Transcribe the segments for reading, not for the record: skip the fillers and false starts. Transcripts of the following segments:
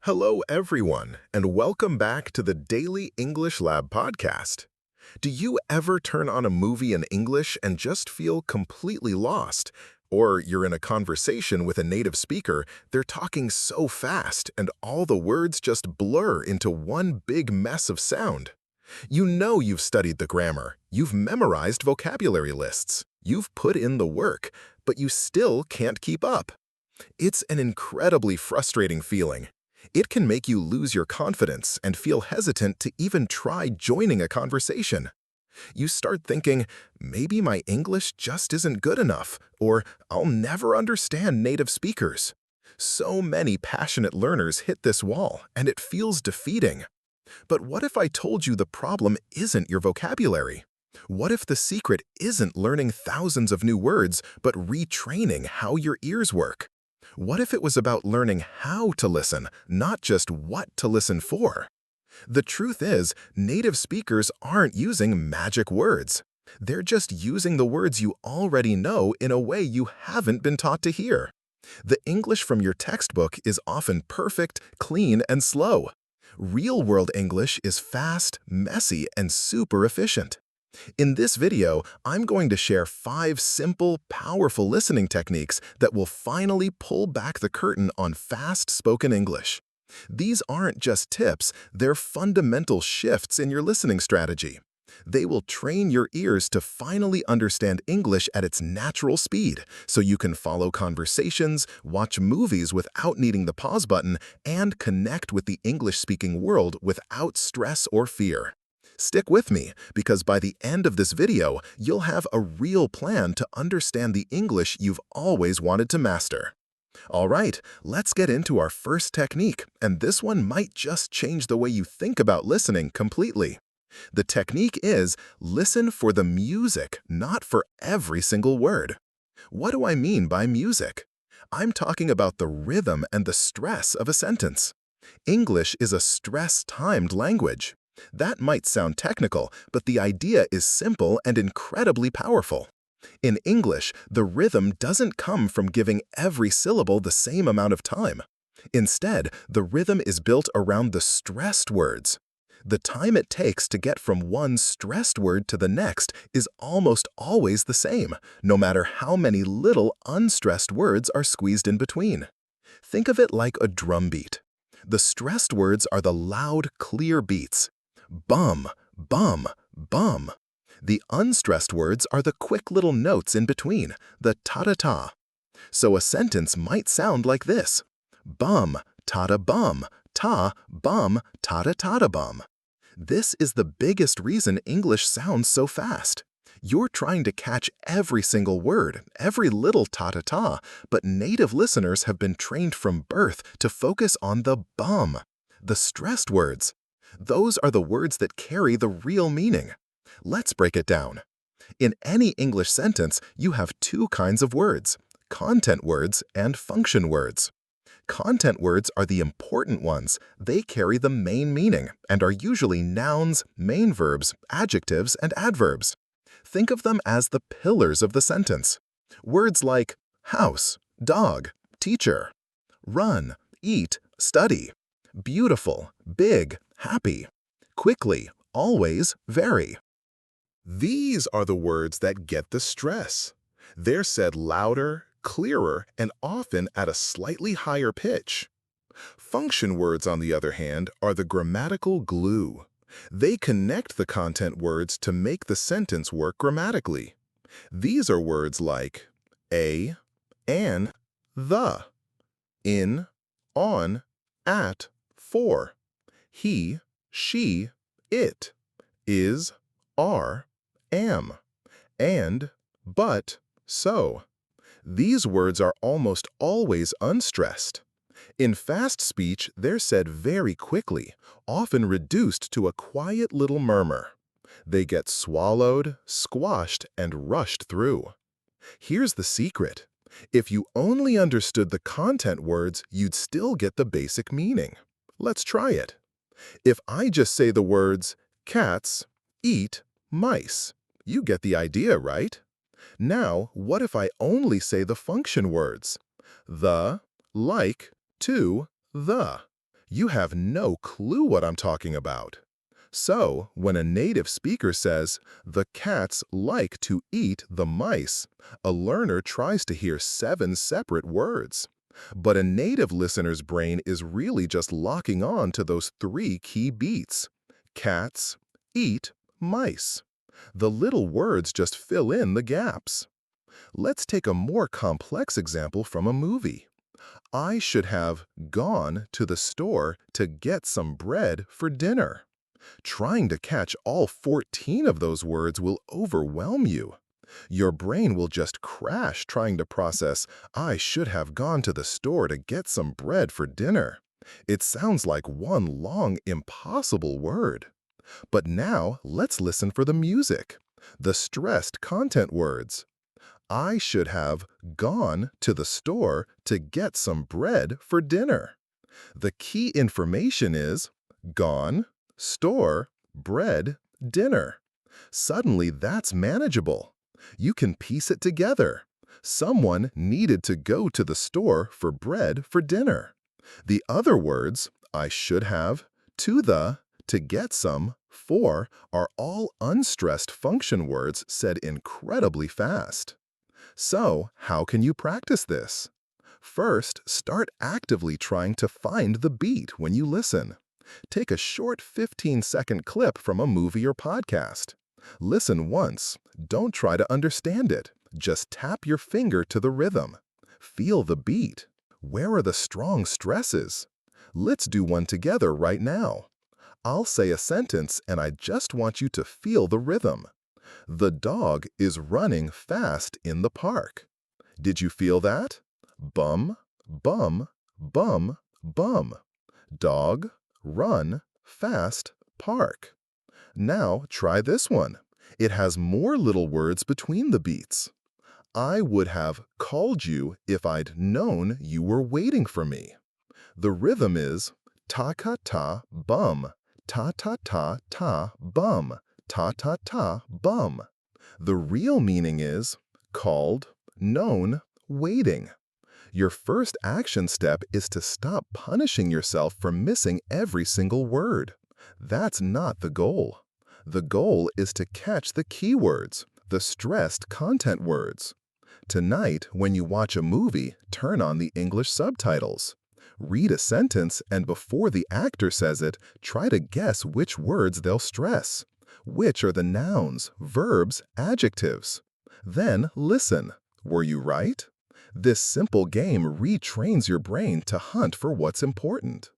Hello, everyone, and welcome back to the Daily English Lab podcast. Do you ever turn on a movie in English and just feel completely lost? Or you're in a conversation with a native speaker, they're talking so fast, and all the words just blur into one big mess of sound? You know you've studied the grammar, you've memorized vocabulary lists, you've put in the work, but you still can't keep up. It's an incredibly frustrating feeling. It can make you lose your confidence and feel hesitant to even try joining a conversation. You start thinking, maybe my English just isn't good enough, or I'll never understand native speakers. So many passionate learners hit this wall, and it feels defeating. But what if I told you the problem isn't your vocabulary? What if the secret isn't learning thousands of new words, but retraining how your ears work? What if it was about learning how to listen, not just what to listen for? The truth is, native speakers aren't using magic words. They're just using the words you already know in a way you haven't been taught to hear. The English from your textbook is often perfect, clean, and slow. Real-world English is fast, messy, and super efficient. In this video, I'm going to share 5 simple, powerful listening techniques that will finally pull back the curtain on fast spoken English. These aren't just tips, they're fundamental shifts in your listening strategy. They will train your ears to finally understand English at its natural speed, so you can follow conversations, watch movies without needing the pause button, and connect with the English-speaking world without stress or fear. Stick with me, because by the end of this video, you'll have a real plan to understand the English you've always wanted to master. All right, let's get into our first technique, and this one might just change the way you think about listening completely. The technique is listen for the music, not for every single word. What do I mean by music? I'm talking about the rhythm and the stress of a sentence. English is a stress-timed language. That might sound technical, but the idea is simple and incredibly powerful. In English, the rhythm doesn't come from giving every syllable the same amount of time. Instead, the rhythm is built around the stressed words. The time it takes to get from one stressed word to the next is almost always the same, no matter how many little unstressed words are squeezed in between. Think of it like a drum beat. The stressed words are the loud, clear beats. Bum, bum, bum. The unstressed words are the quick little notes in between, the ta-ta-ta. So a sentence might sound like this: bum, ta-ta-bum, ta, bum, ta-ta-ta-ta-bum. This is the biggest reason English sounds so fast. You're trying to catch every single word, every little ta-ta-ta, but native listeners have been trained from birth to focus on the bum, the stressed words. Those are the words that carry the real meaning. Let's break it down. In any English sentence, you have 2 kinds of words: content words and function words. Content words are the important ones. They carry the main meaning and are usually nouns, main verbs, adjectives, and adverbs. Think of them as the pillars of the sentence. Words like house, dog, teacher, run, eat, study, beautiful, big, happy, quickly, always, very. These are the words that get the stress. They're said louder, clearer, and often at a slightly higher pitch. Function words, on the other hand, are the grammatical glue. They connect the content words to make the sentence work grammatically. These are words like a, an, the, in, on, at, for, he, she, it, is, are, am, and, but, so. These words are almost always unstressed. In fast speech, they're said very quickly, often reduced to a quiet little murmur. They get swallowed, squashed, and rushed through. Here's the secret. If you only understood the content words, you'd still get the basic meaning. Let's try it. If I just say the words cats, eat, mice, you get the idea, right? Now, what if I only say the function words? The, like, to, the. You have no clue what I'm talking about. So, when a native speaker says, "The cats like to eat the mice," a learner tries to hear 7 separate words. But a native listener's brain is really just locking on to those 3 key beats. Cats, eat, mice. The little words just fill in the gaps. Let's take a more complex example from a movie. I should have gone to the store to get some bread for dinner. Trying to catch all 14 of those words will overwhelm you. Your brain will just crash trying to process, "I should have gone to the store to get some bread for dinner." It sounds like one long, impossible word. But now let's listen for the music, the stressed content words. I should have gone to the store to get some bread for dinner. The key information is gone, store, bread, dinner. Suddenly, that's manageable. You can piece it together. Someone needed to go to the store for bread for dinner. The other words, I should have, to the, to get some, for, are all unstressed function words said incredibly fast. So, how can you practice this? First, start actively trying to find the beat when you listen. Take a short 15-second clip from a movie or podcast. Listen once. Don't try to understand it. Just tap your finger to the rhythm. Feel the beat. Where are the strong stresses? Let's do one together right now. I'll say a sentence and I just want you to feel the rhythm. The dog is running fast in the park. Did you feel that? Bum, bum, bum, bum. Dog, run, fast, park. Now try this one. It has more little words between the beats. I would have called you if I'd known you were waiting for me. The rhythm is ta-ka-ta, bum, ta-ta-ta-ta, bum, ta-ta-ta, bum. The real meaning is called, known, waiting. Your first action step is to stop punishing yourself for missing every single word. That's not the goal. The goal is to catch the keywords, the stressed content words. Tonight, when you watch a movie, turn on the English subtitles. Read a sentence, and before the actor says it, try to guess which words they'll stress. Which are the nouns, verbs, adjectives? Then listen. Were you right? This simple game retrains your brain to hunt for what's important.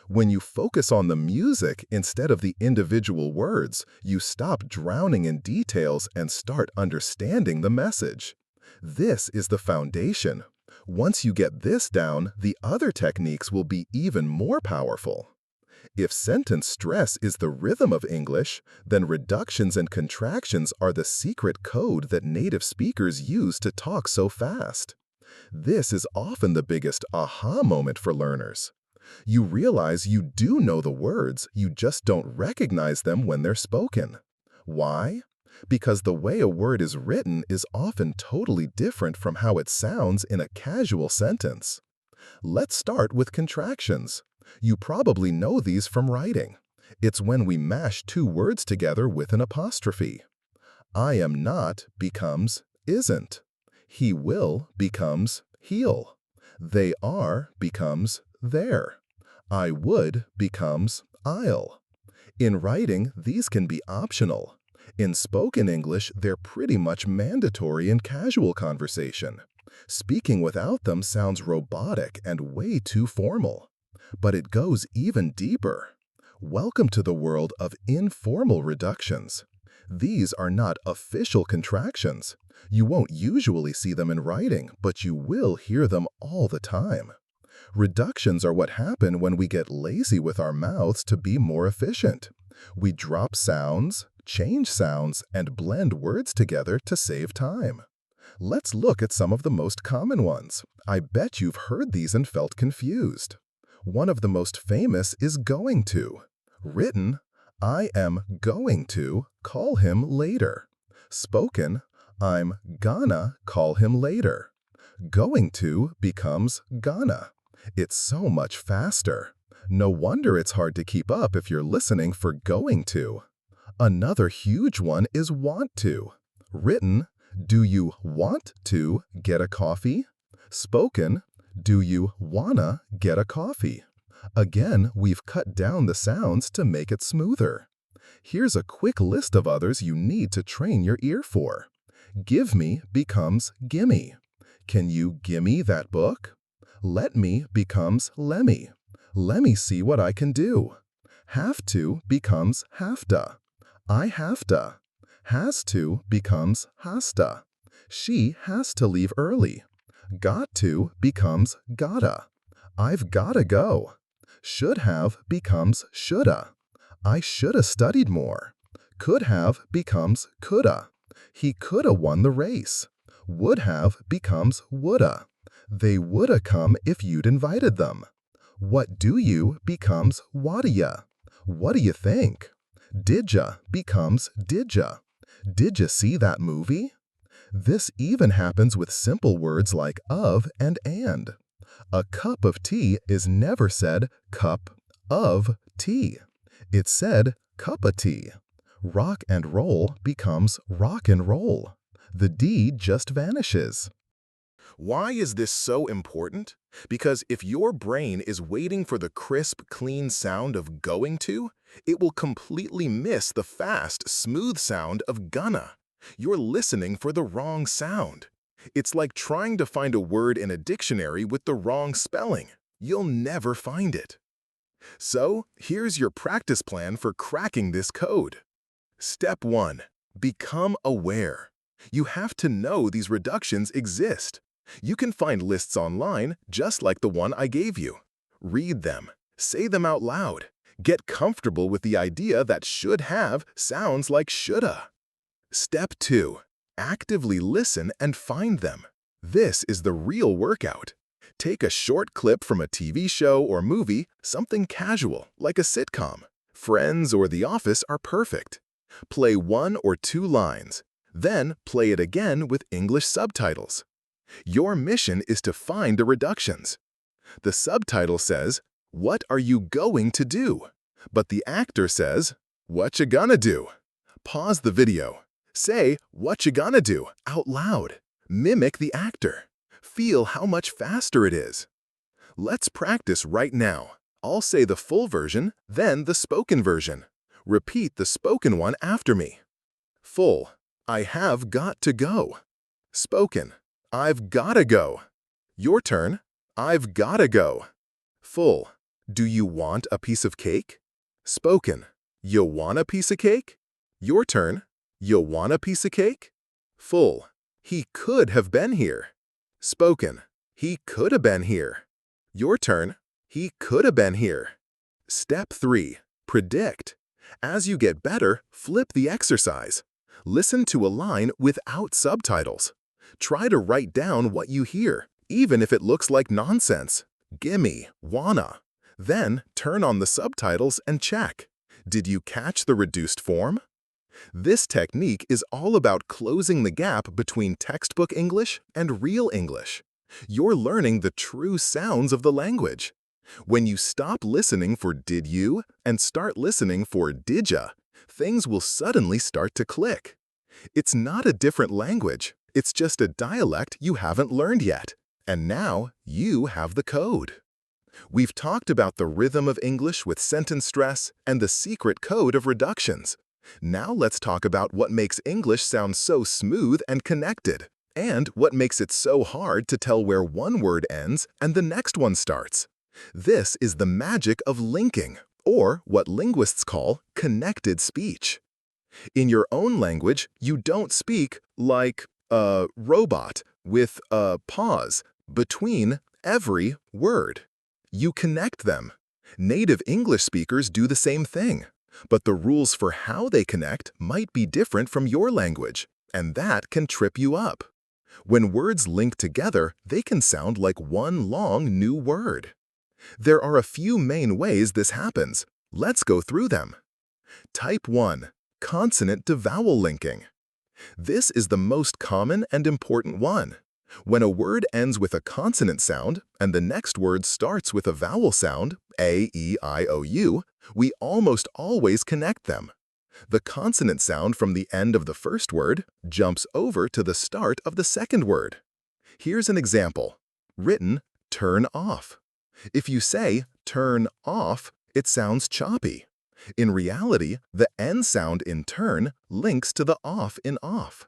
When you focus on the music instead of the individual words, you stop drowning in details and start understanding the message. This is the foundation. Once you get this down, the other techniques will be even more powerful. If sentence stress is the rhythm of English, then reductions and contractions are the secret code that native speakers use to talk so fast. This is often the biggest aha moment for learners. You realize you do know the words, you just don't recognize them when they're spoken. Why? Because the way a word is written is often totally different from how it sounds in a casual sentence. Let's start with contractions. You probably know these from writing. It's when we mash 2 words together with an apostrophe. I am not becomes isn't. He will becomes he'll. They are becomes there. I would becomes I'll. In writing, these can be optional. In spoken English, they're pretty much mandatory in casual conversation. Speaking without them sounds robotic and way too formal. But it goes even deeper. Welcome to the world of informal reductions. These are not official contractions. You won't usually see them in writing, but you will hear them all the time. Reductions are what happen when we get lazy with our mouths to be more efficient. We drop sounds, change sounds, and blend words together to save time. Let's look at some of the most common ones. I bet you've heard these and felt confused. One of the most famous is going to. Written, I am going to call him later. Spoken, I'm gonna call him later. Going to becomes gonna. It's so much faster. No wonder it's hard to keep up if you're listening for going to. Another huge one is want to. Written, do you want to get a coffee? Spoken, do you wanna get a coffee? Again, we've cut down the sounds to make it smoother. Here's a quick list of others you need to train your ear for. Give me becomes gimme. Can you gimme that book? Let me becomes lemme. Lemme see what I can do. Have to becomes hafta. I hafta. Has to becomes hasta. She has to leave early. Got to becomes gotta. I've gotta go. Should have becomes shoulda. I shoulda studied more. Could have becomes coulda. He coulda won the race. Would have becomes woulda. They woulda come if you'd invited them. What do you becomes whata ya. What do you think? Didja becomes didja. Did you see that movie? This even happens with simple words like of and and. A cup of tea is never said cup of tea. It's said cuppa tea. Rock and roll becomes rock and roll. The D just vanishes. Why is this so important? Because if your brain is waiting for the crisp, clean sound of going to, it will completely miss the fast, smooth sound of gonna. You're listening for the wrong sound. It's like trying to find a word in a dictionary with the wrong spelling. You'll never find it. So, here's your practice plan for cracking this code. Step 1. Become aware. You have to know these reductions exist. You can find lists online just like the one I gave you. Read them. Say them out loud. Get comfortable with the idea that should have sounds like shoulda. Step 2. Actively listen and find them. This is the real workout. Take a short clip from a TV show or movie, something casual, like a sitcom. Friends or The Office are perfect. Play 1 or 2 lines. Then play it again with English subtitles. Your mission is to find the reductions. The subtitle says, "What are you going to do?" But the actor says, "What you gonna do?" Pause the video. Say, "What you gonna do?" out loud. Mimic the actor. Feel how much faster it is. Let's practice right now. I'll say the full version, then the spoken version. Repeat the spoken one after me. Full. I have got to go. Spoken. I've gotta go. Your turn. I've gotta go. Full. Do you want a piece of cake? Spoken. You want a piece of cake? Your turn. You want a piece of cake? Full. He could have been here. Spoken. He could have been here. Your turn. He could have been here. Step 3. Predict. As you get better, flip the exercise. Listen to a line without subtitles. Try to write down what you hear, even if it looks like nonsense. Gimme, wanna. Then turn on the subtitles and check. Did you catch the reduced form? This technique is all about closing the gap between textbook English and real English. You're learning the true sounds of the language. When you stop listening for did you and start listening for did ya, things will suddenly start to click. It's not a different language, it's just a dialect you haven't learned yet. And now you have the code. We've talked about the rhythm of English with sentence stress and the secret code of reductions. Now let's talk about what makes English sound so smooth and connected, and what makes it so hard to tell where one word ends and the next one starts. This is the magic of linking, or what linguists call connected speech. In your own language, you don't speak like a robot with a pause between every word. You connect them. Native English speakers do the same thing, but the rules for how they connect might be different from your language, and that can trip you up. When words link together, they can sound like one long new word. There are a few main ways this happens. Let's go through them. Type 1. Consonant to vowel linking. This is the most common and important one. When a word ends with a consonant sound and the next word starts with a vowel sound, A, E, I, O, U, we almost always connect them. The consonant sound from the end of the first word jumps over to the start of the second word. Here's an example. Written, turn off. If you say turn off, it sounds choppy. In reality, the N sound in turn links to the off in off.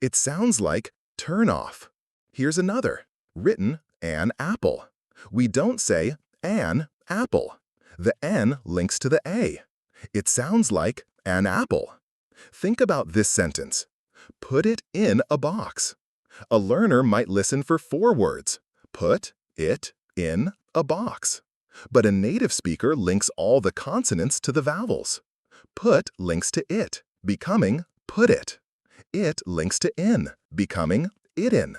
It sounds like turn off. Here's another. Written, an apple. We don't say an apple. The N links to the A. It sounds like an apple. Think about this sentence. Put it in a box. A learner might listen for 4 words. Put it in a box. But a native speaker links all the consonants to the vowels. Put links to it, becoming put it. It links to in, becoming it in.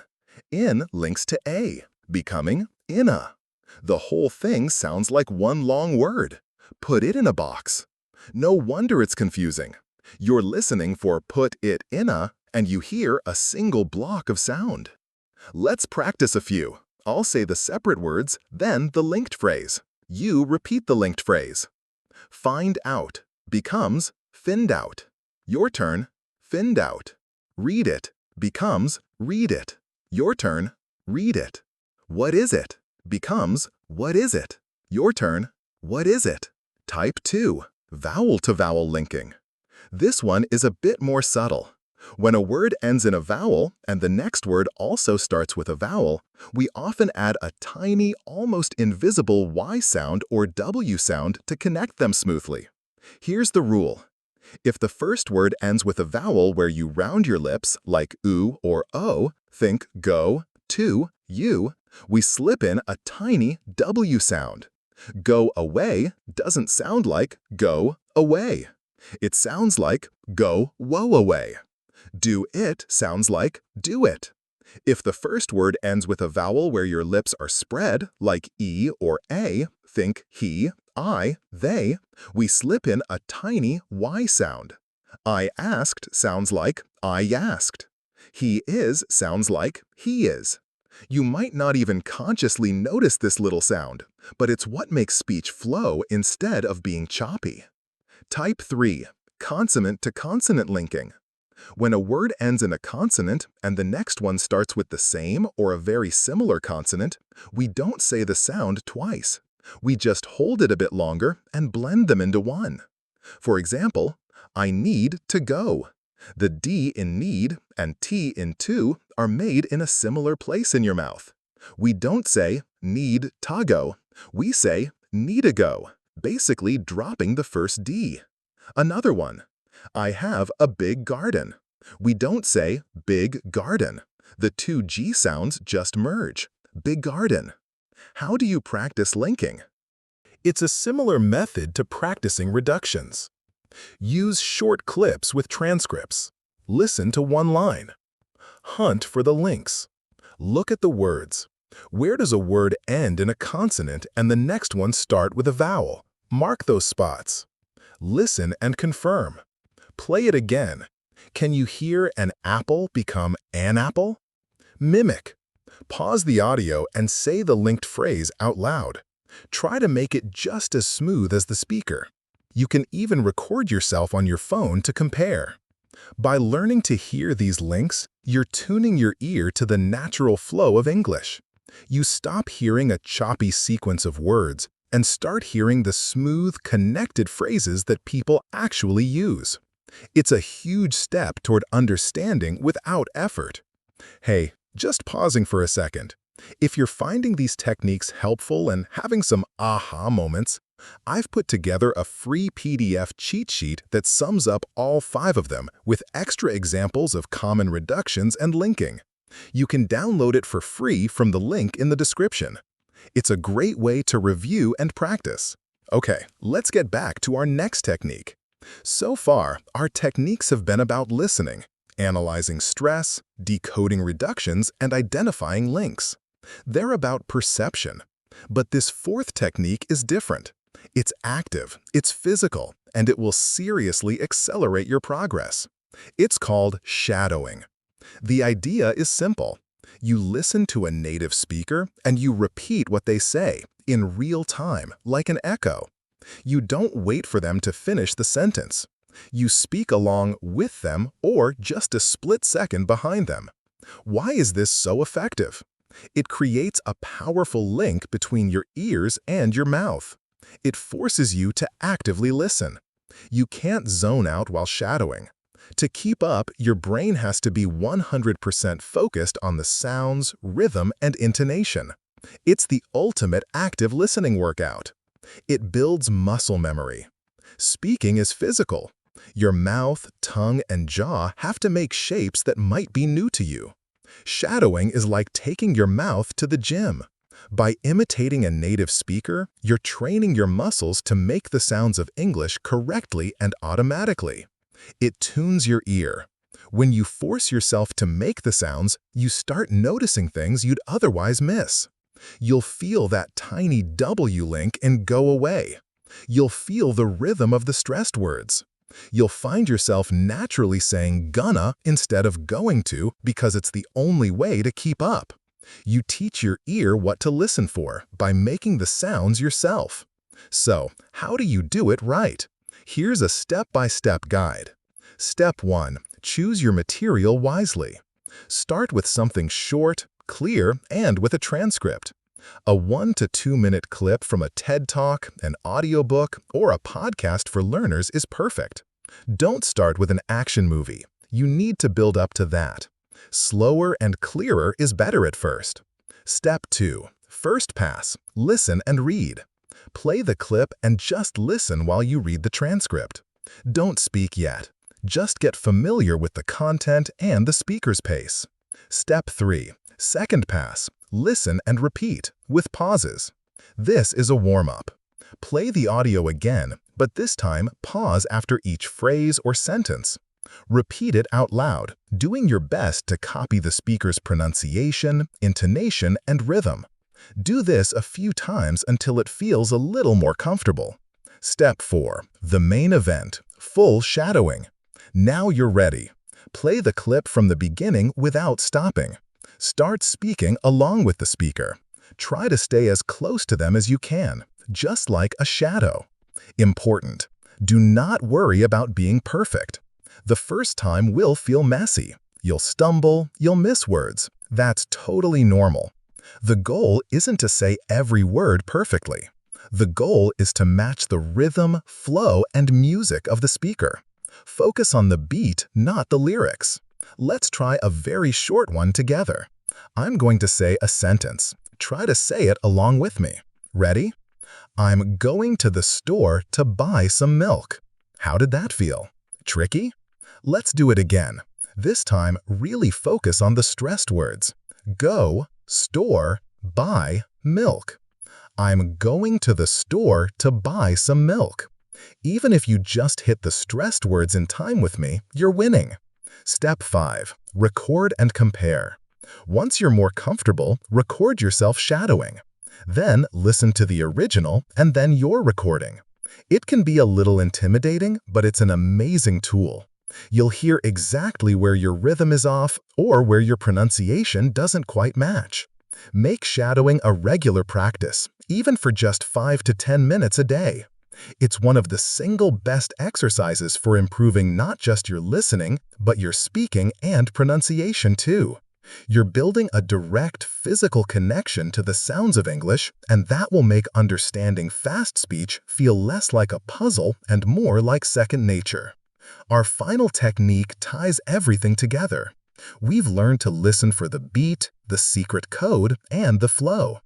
In links to a, becoming inna. The whole thing sounds like one long word. Put it in a box. No wonder it's confusing. You're listening for put it inna, and you hear a single block of sound. Let's practice a few. I'll say the separate words, then the linked phrase. You repeat the linked phrase. Find out becomes find out. Your turn, find out. Read it becomes read it. Your turn, read it. What is it becomes what is it. Your turn, what is it? Type 2, vowel to vowel linking. This one is a bit more subtle. When a word ends in a vowel and the next word also starts with a vowel, we often add a tiny, almost invisible Y sound or W sound to connect them smoothly. Here's the rule. If the first word ends with a vowel where you round your lips, like oo or o, think go, to, you, we slip in a tiny W sound. Go away doesn't sound like go away. It sounds like go woe away. Do it sounds like do it. If the first word ends with a vowel where your lips are spread, like E or A, think he, I, they, we slip in a tiny Y sound. I asked sounds like I asked. He is sounds like he is. You might not even consciously notice this little sound, but it's what makes speech flow instead of being choppy. Type 3, consonant to consonant linking. When a word ends in a consonant and the next one starts with the same or a very similar consonant, we don't say the sound twice. We just hold it a bit longer and blend them into one. For example, I need to go. The D in need and T in to are made in a similar place in your mouth. We don't say need to go. We say need to go, basically dropping the first D. Another one. I have a big garden. We don't say big garden. The 2 G sounds just merge. Big garden. How do you practice linking? It's a similar method to practicing reductions. Use short clips with transcripts. Listen to one line. Hunt for the links. Look at the words. Where does a word end in a consonant and the next one start with a vowel? Mark those spots. Listen and confirm. Play it again. Can you hear an apple become an apple? Mimic. Pause the audio and say the linked phrase out loud. Try to make it just as smooth as the speaker. You can even record yourself on your phone to compare. By learning to hear these links, you're tuning your ear to the natural flow of English. You stop hearing a choppy sequence of words and start hearing the smooth, connected phrases that people actually use. It's a huge step toward understanding without effort. Hey, just pausing for a second. If you're finding these techniques helpful and having some aha moments, I've put together a free PDF cheat sheet that sums up all 5 of them with extra examples of common reductions and linking. You can download it for free from the link in the description. It's a great way to review and practice. Okay, let's get back to our next technique. So far, our techniques have been about listening, analyzing stress, decoding reductions, and identifying links. They're about perception. But this 4th technique is different. It's active, it's physical, and it will seriously accelerate your progress. It's called shadowing. The idea is simple. You listen to a native speaker and you repeat what they say in real time, like an echo. You don't wait for them to finish the sentence. You speak along with them or just a split second behind them. Why is this so effective? It creates a powerful link between your ears and your mouth. It forces you to actively listen. You can't zone out while shadowing. To keep up, your brain has to be 100% focused on the sounds, rhythm, and intonation. It's the ultimate active listening workout. It builds muscle memory. Speaking is physical. Your mouth, tongue, and jaw have to make shapes that might be new to you. Shadowing is like taking your mouth to the gym. By imitating a native speaker, you're training your muscles to make the sounds of English correctly and automatically. It tunes your ear. When you force yourself to make the sounds, you start noticing things you'd otherwise miss. You'll feel that tiny W link and go away. You'll feel the rhythm of the stressed words. You'll find yourself naturally saying gonna instead of going to because it's the only way to keep up. You teach your ear what to listen for by making the sounds yourself. So, how do you do it right? Here's a step-by-step guide. Step 1. Choose your material wisely. Start with something short, clear, and with a transcript. A 1 to 2 minute clip from a TED Talk, an audiobook, or a podcast for learners is perfect. Don't start with an action movie. You need to build up to that. Slower and clearer is better at first. Step 2. First pass. Listen and read. Play the clip and just listen while you read the transcript. Don't speak yet. Just get familiar with the content and the speaker's pace. Step 3. Second pass. Listen and repeat, with pauses. This is a warm-up. Play the audio again, but this time pause after each phrase or sentence. Repeat it out loud, doing your best to copy the speaker's pronunciation, intonation, and rhythm. Do this a few times until it feels a little more comfortable. Step 4. The main event, full shadowing. Now you're ready. Play the clip from the beginning without stopping. Start speaking along with the speaker. Try to stay as close to them as you can, just like a shadow. Important: do not worry about being perfect. The first time will feel messy. You'll stumble, you'll miss words. That's totally normal. The goal isn't to say every word perfectly. The goal is to match the rhythm, flow, and music of the speaker. Focus on the beat, not the lyrics. Let's try a very short one together. I'm going to say a sentence. Try to say it along with me. Ready? I'm going to the store to buy some milk. How did that feel? Tricky? Let's do it again. This time, really focus on the stressed words. Go, store, buy, milk. I'm going to the store to buy some milk. Even if you just hit the stressed words in time with me, you're winning. Step 5. Record and compare. Once you're more comfortable, record yourself shadowing. Then listen to the original and then your recording. It can be a little intimidating, but it's an amazing tool. You'll hear exactly where your rhythm is off or where your pronunciation doesn't quite match. Make shadowing a regular practice, even for just 5 to 10 minutes a day. It's one of the single best exercises for improving not just your listening, but your speaking and pronunciation too. You're building a direct physical connection to the sounds of English, and that will make understanding fast speech feel less like a puzzle and more like second nature. Our final technique ties everything together. We've learned to listen for the beat, the secret code, and the flow.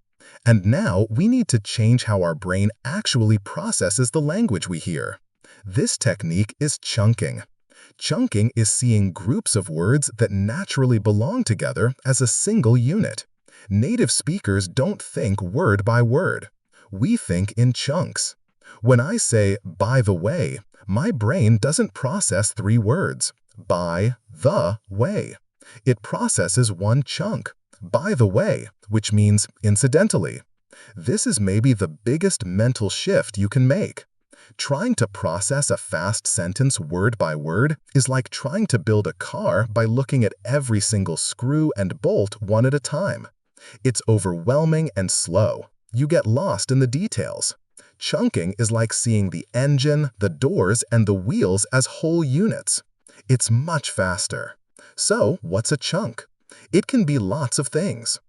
And now we need to change how our brain actually processes the language we hear. This technique is chunking. Chunking is seeing groups of words that naturally belong together as a single unit. Native speakers don't think word by word. We think in chunks. When I say, by the way, my brain doesn't process 3 words. By the way. It processes one chunk. By the way, which means incidentally. This is maybe the biggest mental shift you can make. Trying to process a fast sentence word by word is like trying to build a car by looking at every single screw and bolt one at a time. It's overwhelming and slow. You get lost in the details. Chunking is like seeing the engine, the doors, and the wheels as whole units. It's much faster. So, what's a chunk? It can be lots of things.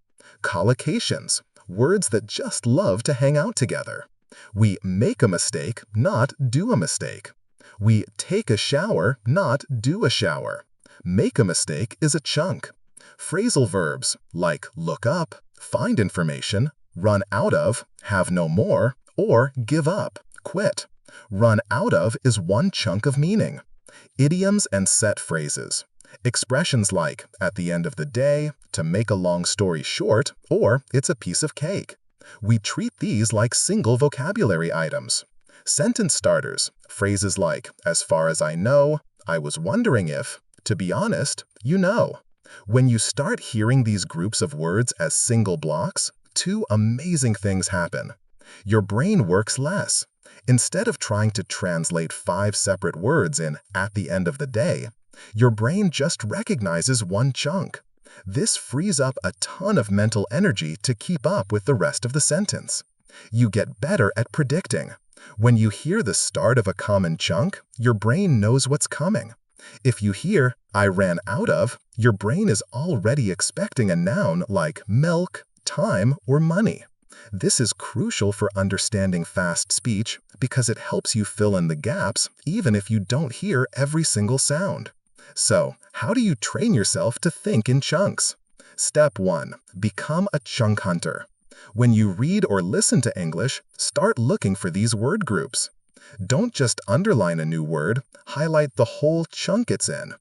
Collocations, words that just love to hang out together. We make a mistake, not do a mistake. We take a shower, not do a shower. Make a mistake is a chunk. Phrasal verbs like look up, find information, run out of, have no more, or give up, quit. Run out of is one chunk of meaning. Idioms and set phrases. Expressions like at the end of the day, to make a long story short, or it's a piece of cake. We treat these like single vocabulary items. Sentence starters, phrases like as far as I know, I was wondering if, to be honest, you know. When you start hearing these groups of words as single blocks, two amazing things happen. Your brain works less. Instead of trying to translate 5 separate words in at the end of the day, your brain just recognizes one chunk. This frees up a ton of mental energy to keep up with the rest of the sentence. You get better at predicting. When you hear the start of a common chunk, your brain knows what's coming. If you hear, I ran out of, your brain is already expecting a noun like milk, time, or money. This is crucial for understanding fast speech because it helps you fill in the gaps even if you don't hear every single sound. So, how do you train yourself to think in chunks? Step 1. Become a chunk hunter. When you read or listen to English, start looking for these word groups. Don't just underline a new word, highlight the whole chunk it's in.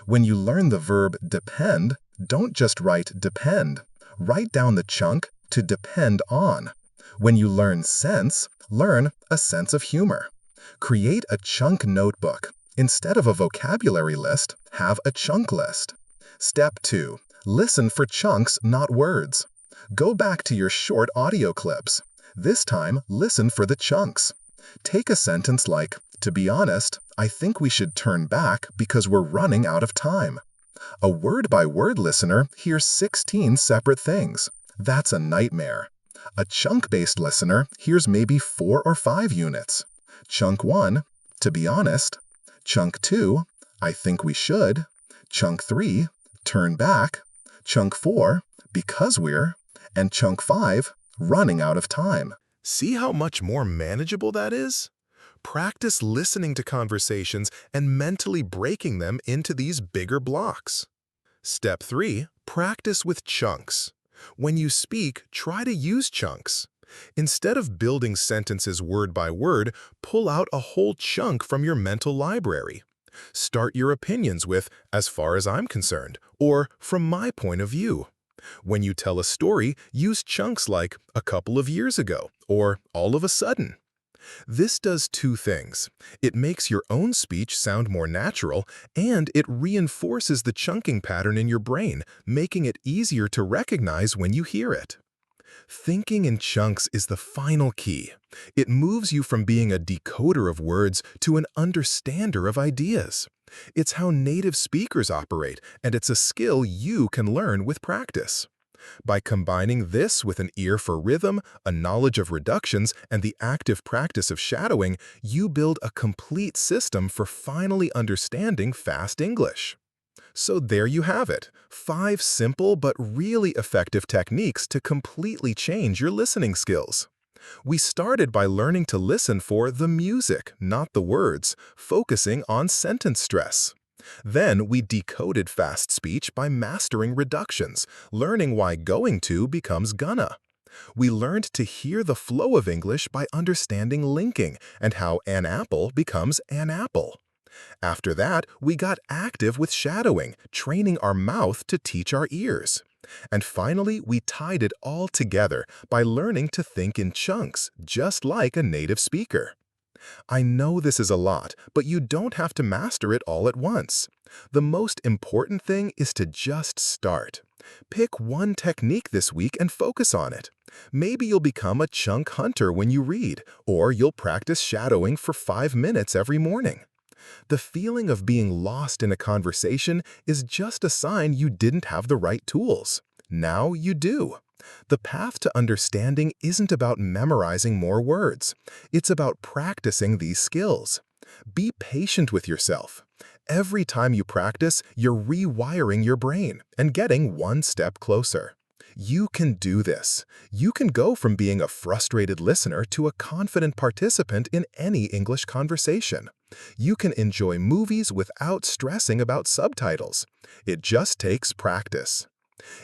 When you learn the verb depend, don't just write depend. Write down the chunk to depend on. When you learn sense, learn a sense of humor. Create a chunk notebook. Instead of a vocabulary list, have a chunk list. Step 2. Listen for chunks, not words. Go back to your short audio clips. This time, listen for the chunks. Take a sentence like, to be honest, I think we should turn back because we're running out of time. A word-by-word listener hears 16 separate things. That's a nightmare. A chunk-based listener hears maybe 4 or 5 units. Chunk 1, to be honest. Chunk 2, I think we should. Chunk 3, turn back. Chunk 4, because we're. And chunk 5, running out of time. See how much more manageable that is? Practice listening to conversations and mentally breaking them into these bigger blocks. Step 3. Practice with chunks. When you speak, try to use chunks. Instead of building sentences word by word, pull out a whole chunk from your mental library. Start your opinions with, as far as I'm concerned, or from my point of view. When you tell a story, use chunks like a couple of years ago or all of a sudden. This does 2 things. It makes your own speech sound more natural, and it reinforces the chunking pattern in your brain, making it easier to recognize when you hear it. Thinking in chunks is the final key. It moves you from being a decoder of words to an understander of ideas. It's how native speakers operate, and it's a skill you can learn with practice. By combining this with an ear for rhythm, a knowledge of reductions, and the active practice of shadowing, you build a complete system for finally understanding fast English. So there you have it, 5 simple but really effective techniques to completely change your listening skills. We started by learning to listen for the music, not the words, focusing on sentence stress. Then we decoded fast speech by mastering reductions, learning why going to becomes gonna. We learned to hear the flow of English by understanding linking and how an apple becomes an apple. After that, we got active with shadowing, training our mouth to teach our ears. And finally, we tied it all together by learning to think in chunks, just like a native speaker. I know this is a lot, but you don't have to master it all at once. The most important thing is to just start. Pick one technique this week and focus on it. Maybe you'll become a chunk hunter when you read, or you'll practice shadowing for 5 minutes every morning. The feeling of being lost in a conversation is just a sign you didn't have the right tools. Now you do. The path to understanding isn't about memorizing more words. It's about practicing these skills. Be patient with yourself. Every time you practice, you're rewiring your brain and getting one step closer. You can do this. You can go from being a frustrated listener to a confident participant in any English conversation. You can enjoy movies without stressing about subtitles. It just takes practice.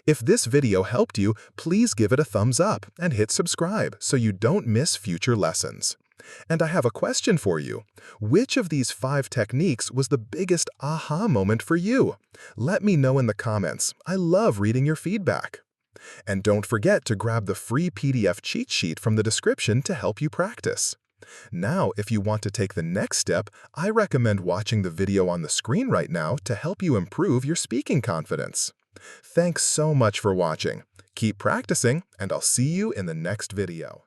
If this video helped you, please give it a thumbs up and hit subscribe so you don't miss future lessons. And I have a question for you. Which of these 5 techniques was the biggest aha moment for you? Let me know in the comments. I love reading your feedback. And don't forget to grab the free PDF cheat sheet from the description to help you practice. Now, if you want to take the next step, I recommend watching the video on the screen right now to help you improve your speaking confidence. Thanks so much for watching. Keep practicing, and I'll see you in the next video.